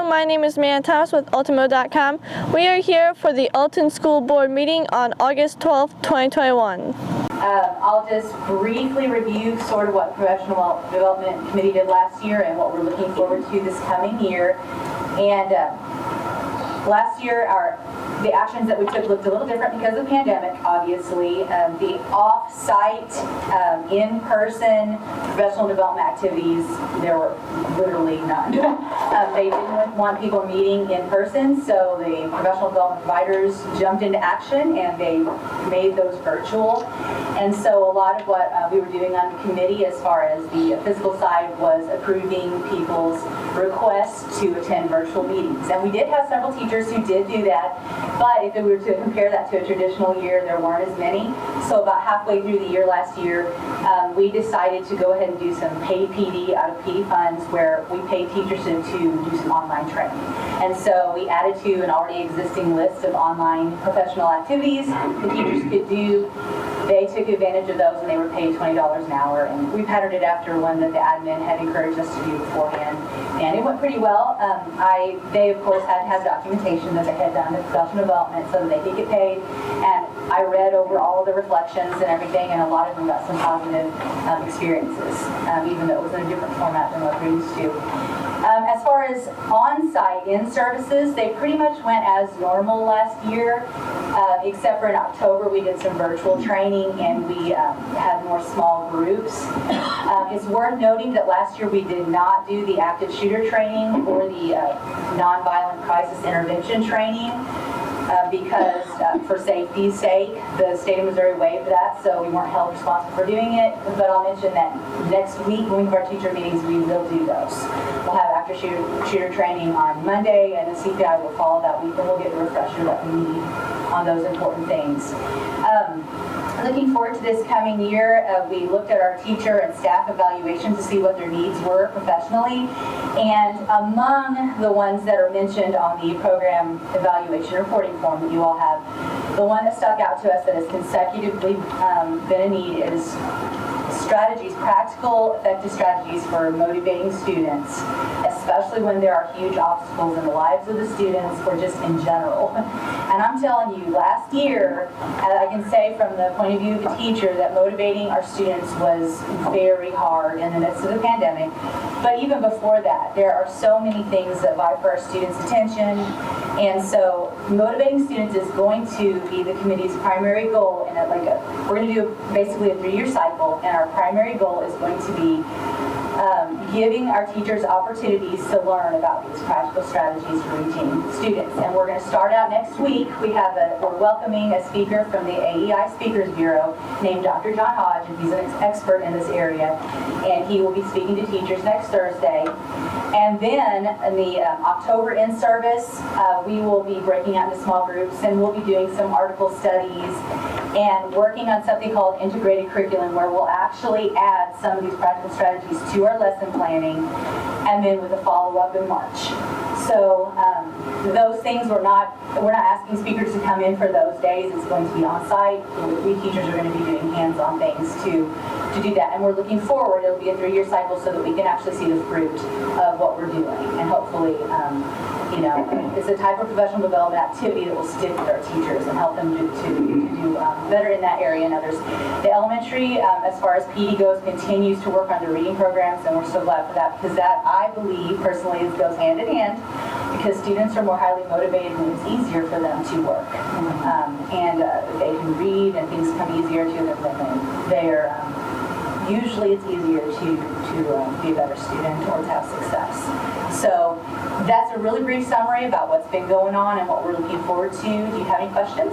my name is Maya Thomas with AltonMo.com. We are here for the Alton School Board meeting on August 12th, 2021. I'll just briefly review sort of what Professional Development Committee did last year and what we're looking forward to this coming year. And last year, the actions that we took looked a little different because of the pandemic, obviously. The off-site, in-person professional development activities, there were literally none. They didn't want people meeting in person, so the professional development providers jumped into action and they made those virtual. And so a lot of what we were doing on the committee as far as the physical side was approving people's requests to attend virtual meetings. And we did have several teachers who did do that. But if we were to compare that to a traditional year, there weren't as many. So about halfway through the year last year, we decided to go ahead and do some paid PD out of PD funds where we paid teachers to do some online training. And so we added to an already existing list of online professional activities the teachers could do. They took advantage of those and they were paid $20 an hour. And we patterned it after one that the admin had encouraged us to do beforehand. And it went pretty well. They, of course, had to have documentation that they had done the professional development so that they could get paid. And I read over all of the reflections and everything, and a lot of them got some positive experiences, even though it was in a different format than what we're used to. As far as on-site in-services, they pretty much went as normal last year, except for in October we did some virtual training and we had more small groups. It's worth noting that last year we did not do the active shooter training or the nonviolent crisis intervention training. Because for safety's sake, the state of Missouri waived that, so we weren't held responsible for doing it. But I'll mention that next week, when we have our teacher meetings, we will do those. We'll have active shooter training on Monday, and the CPI will follow that week, and we'll get the refresher that we need on those important things. Looking forward to this coming year, we looked at our teacher and staff evaluations to see what their needs were professionally. And among the ones that are mentioned on the program evaluation reporting form that you all have, the one that stuck out to us that has consecutively been a need is strategies, practical, effective strategies for motivating students, especially when there are huge obstacles in the lives of the students or just in general. And I'm telling you, last year, I can say from the point of view of the teacher that motivating our students was very hard in the midst of the pandemic. But even before that, there are so many things that vie for our students' attention. And so motivating students is going to be the committee's primary goal. And we're going to do basically a 3-year cycle, and our primary goal is going to be giving our teachers opportunities to learn about these practical strategies for reaching students. And we're going to start out next week. We're welcoming a speaker from the AEI Speakers Bureau named Dr. John Hodge, and he's an expert in this area. And he will be speaking to teachers next Thursday. And then in the October in-service, we will be breaking out into small groups, and we'll be doing some article studies and working on something called integrated curriculum, where we'll actually add some of these practical strategies to our lesson planning, and then with a follow-up in March. So those things, we're not asking speakers to come in for those days. It's going to be on site. We teachers are going to be doing hands-on things to do that, and we're looking forward. It'll be a 3-year cycle so that we can actually see the fruit of what we're doing, and hopefully it's a type of professional development activity that will stick with our teachers and help them to do better in that area and others. The elementary, as far as PD goes, continues to work on the reading programs, and we're so glad for that, because that, I believe, personally, goes hand in hand, because students are more highly motivated when it's easier for them to work. And they can read and things come easier to them when they're usually it's easier to be a better student or to have success. So that's a really brief summary about what's been going on and what we're looking forward to. Do you have any questions?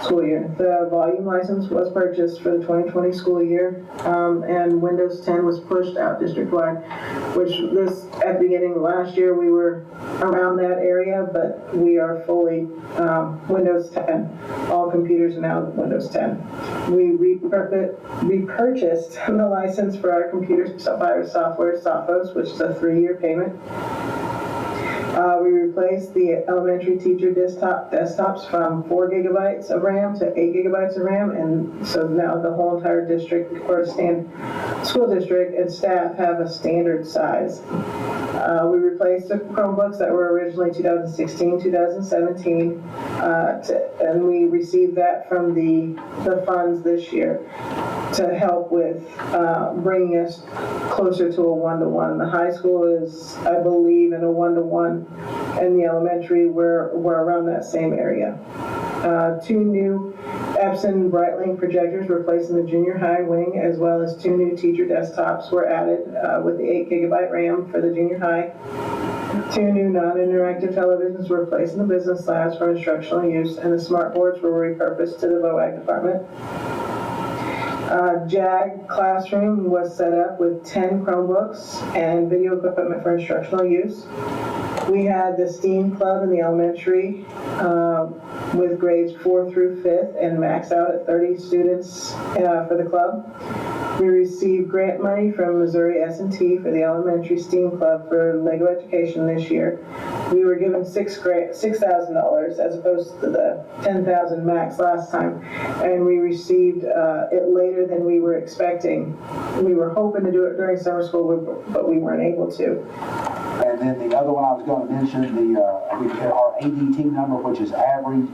School year. The volume license was purchased for the 2020 school year, and Windows 10 was pushed out district-wide, which at the beginning of last year we were around that area, but we are fully Windows 10. All computers are now Windows 10. We repurchased the license for our computer virus software, Sophos, which is a 3-year payment. We replaced the elementary teacher desktops from 4 gigabytes of RAM to 8 gigabytes of RAM, and so now the whole entire district, or school district and staff have a standard size We replaced the Chromebooks that were originally 2016, 2017, and we received that from the funds this year to help with bringing us closer to a one-to-one. The high school is, I believe, in a one-to-one, and the elementary we're around that same area. 2 new Epson Breitling projectors were placed in the junior high wing, as well as 2 new teacher desktops were added with the 8GB RAM for the junior high. 2 new non-interactive televisions were placed in the business labs for instructional use, and the smart boards were repurposed to the VOAG department. JAG classroom was set up with 10 Chromebooks and video equipment for instructional use. We had the STEAM club in the elementary with grades 4 through 5th and maxed out at 30 students for the club. We received grant money from Missouri S&T for the elementary STEAM club for Lego education this year. We were given $6,000 as opposed to the $10,000 max last time, and we received it later than we were expecting. We were hoping to do it during summer school, but we weren't able to. And then the other one I was going to mention, we had our ADT number, which is average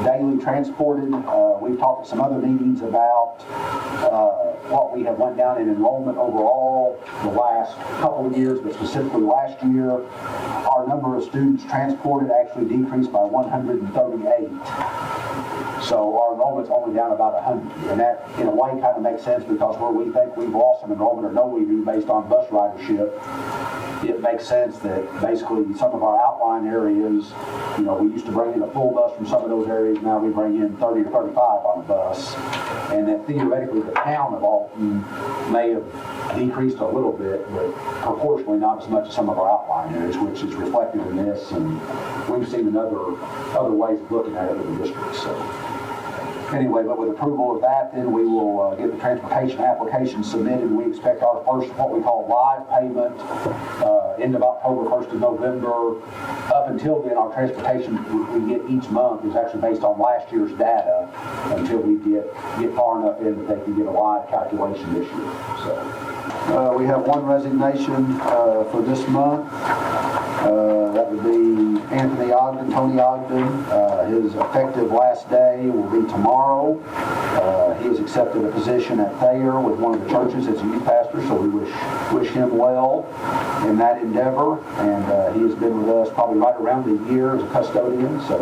daily transported. We've talked at some other meetings about what we have went down in enrollment overall the last couple of years, but specifically last year, our number of students transported actually decreased by 138. So our enrollment's only down about 100, and that in a way kind of makes sense because where we think we've lost some enrollment or know we do based on bus ridership, it makes sense that basically some of our outlying areas, we used to bring in a full bus from some of those areas, now we bring in 30 or 35 on a bus, and that theoretically the town of Alton may have decreased a little bit, but proportionally not as much as some of our outlying areas, which is reflected in this, and we've seen other ways of looking at it with the district. So anyway, but with approval of that, then we will get the transportation application submitted. We expect our first, what we call live payment, end of October, 1st of November. Up until then, our transportation we get each month is actually based on last year's data until we get far enough in that they can get a live calculation this year. So we have one resignation for this month. That would be Tony Ogden. His effective last day will be tomorrow. He has accepted a position at Thayer with one of the churches as a youth pastor, so we wish him well in that endeavor. And he has been with us probably right around a year as a custodian, so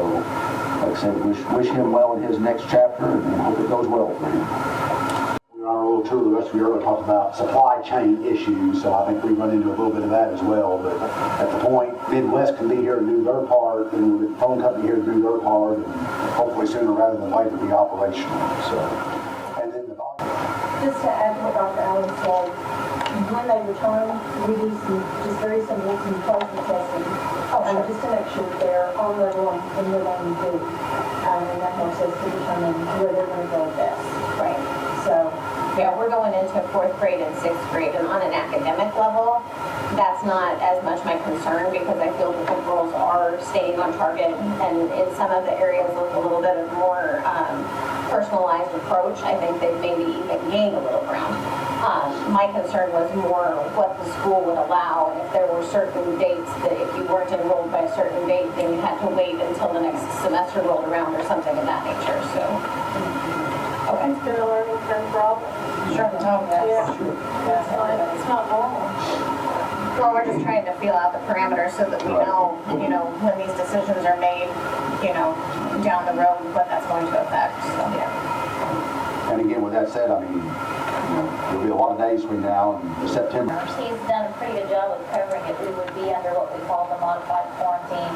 like I said, wish him well in his next chapter and hope it goes well for him. On our little tour the rest of the year, we talked about supply chain issues, so I think we run into a little bit of that as well. But at the point, Midwest can be here to do their part, and the phone company here to do their part, and hopefully sooner rather than later be operational. So, and then just to add to what Dr. Allen said, when they return, we do some just very simple some plasma testing, just to make sure that they're on their own in the lane do, and that helps us to determine where they're going to go best. Right. So. Yeah, we're going into 4th grade and 6th grade, and on an academic level, that's not as much my concern because I feel that the girls are staying on target, and in some of the areas with a little bit of more personalized approach, I think they've maybe even gained a little ground. My concern was more what the school would allow, and if there were certain dates that if you weren't enrolled by a certain date, then you had to wait until the next semester rolled around or something of that nature. So. Okay. It's been a learning curve problem. Sure. It's not normal. Well, we're just trying to feel out the parameters so that we know, when these decisions are made, down the road, what that's going to affect. So, yeah. and again, with that said, I mean, there'll be a lot of days between now and September. He's done a pretty good job of covering it. We would be under what we call the modified quarantine,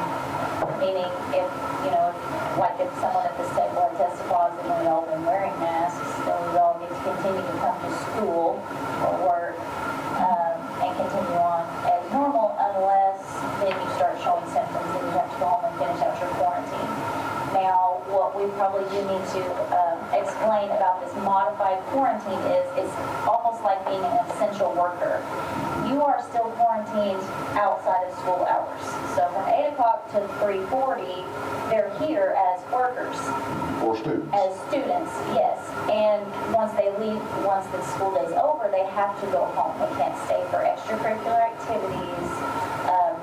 meaning if someone at the state board tested positive and we've all been wearing masks, then we all need to continue to come to school or work and continue on as normal unless then you start showing symptoms and you have to go home and finish out your quarantine. Now, what we probably do need to explain about this modified quarantine quarantine is, it's almost like being an essential worker. You are still quarantined outside of school hours. So from 8 o'clock to 3:40, they're here as workers. For students. As students, yes. And once they leave, once the school day's over, they have to go home. They can't stay for extracurricular activities,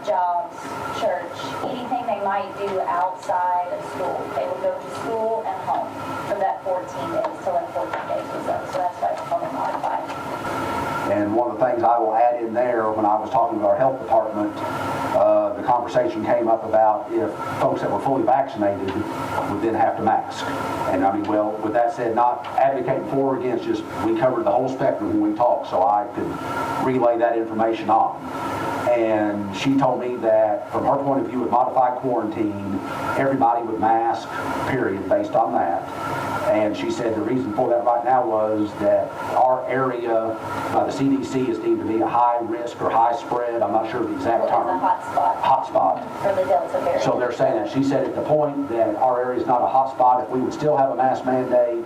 jobs, church, anything they might do outside of school. They would go to school and home for that 14 days, till that 14 days was up. So that's why it's called a modified. And one of the things I will add in there, when I was talking to our health department, the conversation came up about if folks that were fully vaccinated would then have to mask. And I mean, well, with that said, not advocating for or against, just we covered the whole spectrum when we talked, so I could relay that information on. And she told me that from her point of view with modified quarantine, everybody would mask, period, based on that. And she said the reason for that right now was that our area by the CDC is deemed to be a high risk or high spread. I'm not sure of the exact term. It's a hot spot. Hot spot. For the Delta variant. So they're saying that. She said at the point that our area is not a hot spot, if we would still have a mask mandate,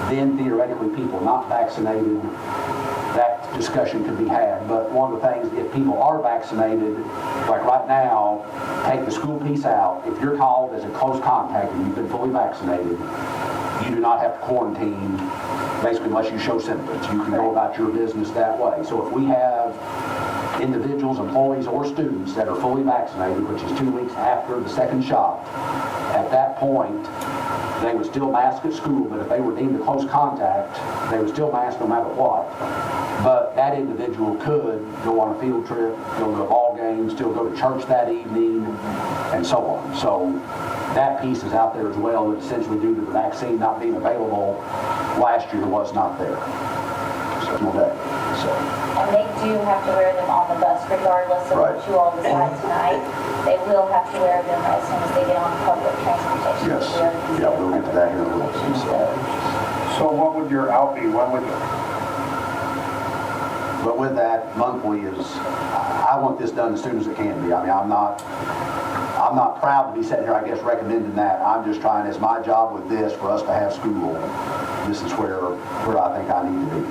then theoretically people not vaccinated, that discussion could be had. But one of the things, if people are vaccinated, like right now, take the school piece out. If you're called as a close contact and you've been fully vaccinated, you do not have to quarantine, basically unless you show symptoms. You can go about your business that way. So if we have individuals, employees, or students that are fully vaccinated, which is 2 weeks after the second shot, at that point, they would still mask at school, but if they were deemed a close contact, they would still mask no matter what. But that individual could go on a field trip, go to a ball game, still go to church that evening, and so on. So that piece is out there as well, that essentially due to the vaccine not being available last year was not there. And they do have to wear them on the bus regardless of what you all decide tonight. They will have to wear them as soon as they get on public transportation. Yes. Yeah, we'll get to that here in a little bit. So what would your out be? When would But with that, monthly is, I want this done as soon as it can be. I mean, I'm not proud to be sitting here, I guess, recommending that. I'm just trying, it's my job with this, for us to have school. This is where I think I need to be.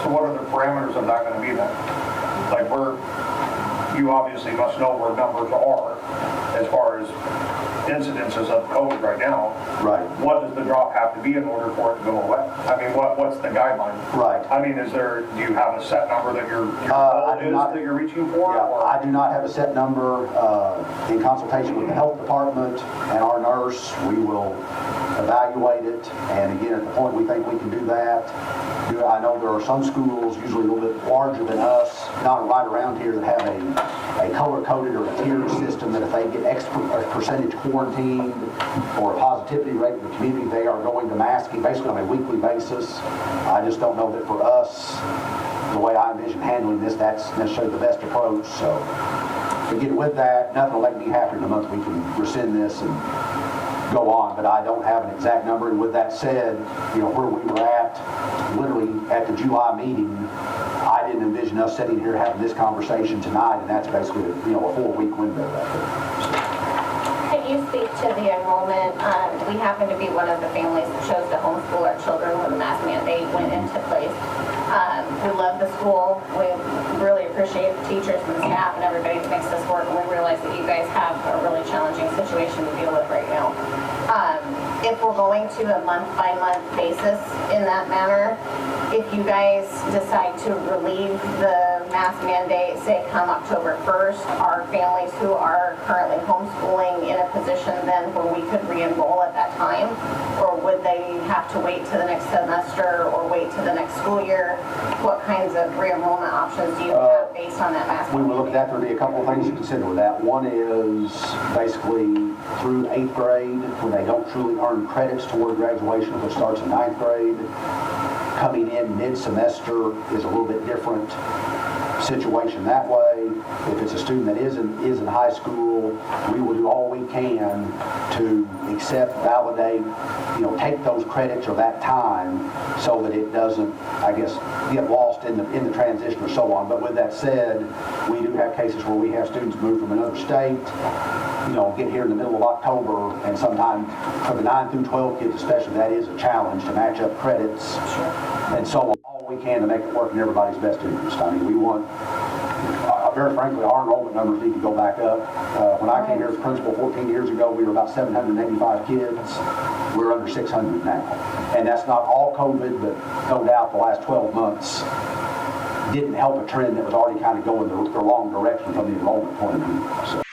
So what are the parameters of that going to be then? Like you obviously must know where numbers are as far as incidences of COVID right now. Right. What does the drop have to be in order for it to go away? I mean, what's the guideline? Right. I mean, do you have a set number that your goal that you're reaching for? Yeah, or? I do not have a set number. In consultation with the health department and our nurse, we will evaluate it. And again, at the point we think we can do that, I know there are some schools, usually a little bit larger than us, not right around here, that have a color-coded or a tiered system that if they get X percentage quarantined or a positivity rate in the community, they are going to masking basically on a weekly basis. I just don't know that for us, the way I envision handling this, that's necessarily the best approach. So again, with that, nothing will make me happier in a month we can rescind this and go on, but I don't have an exact number. And with that said, where we were at, literally at the July meeting, I didn't envision us sitting here having this conversation tonight, and that's basically a 4-week window right there. Can you speak to the enrollment? We happen to be one of the families that chose to homeschool our children when the mask mandate went into place. We love the school. We really appreciate the teachers and the staff and everybody that makes this work, and we realize that you guys have a really challenging situation to deal with right now. If we're going to a month-by-month basis in that manner, if you guys decide to relieve the mask mandate, say come October 1st, are families who are currently homeschooling in a position then where we could re-enroll at that time? Or would they have to wait to the next semester or wait to the next school year? What kinds of re-enrollment options do you have based on that mask mandate? We will look at that. There'll be a couple of things to consider with that. One is basically through 8th grade, when they don't truly earn credits toward graduation, which starts in 9th grade. Coming in mid-semester is a little bit different situation that way. If it's a student that is in high school, we will do all we can to accept, validate, take those credits or that time so that it doesn't, I guess, get lost in the transition or so on. But with that said, we do have cases where we have students move from another state, get here in the middle of October, and sometimes for the 9 through 12 kids especially, that is a challenge to match up credits. Sure. and so on. All we can to make it work in everybody's best interest. I mean, we want, very frankly, our enrollment numbers need to go back up. When I came here as principal 14 years ago, we were about 785 kids. We're under 600 now. And that's not all COVID, but no doubt the last 12 months didn't help a trend that was already kind of going the wrong direction from the enrollment point of view. So.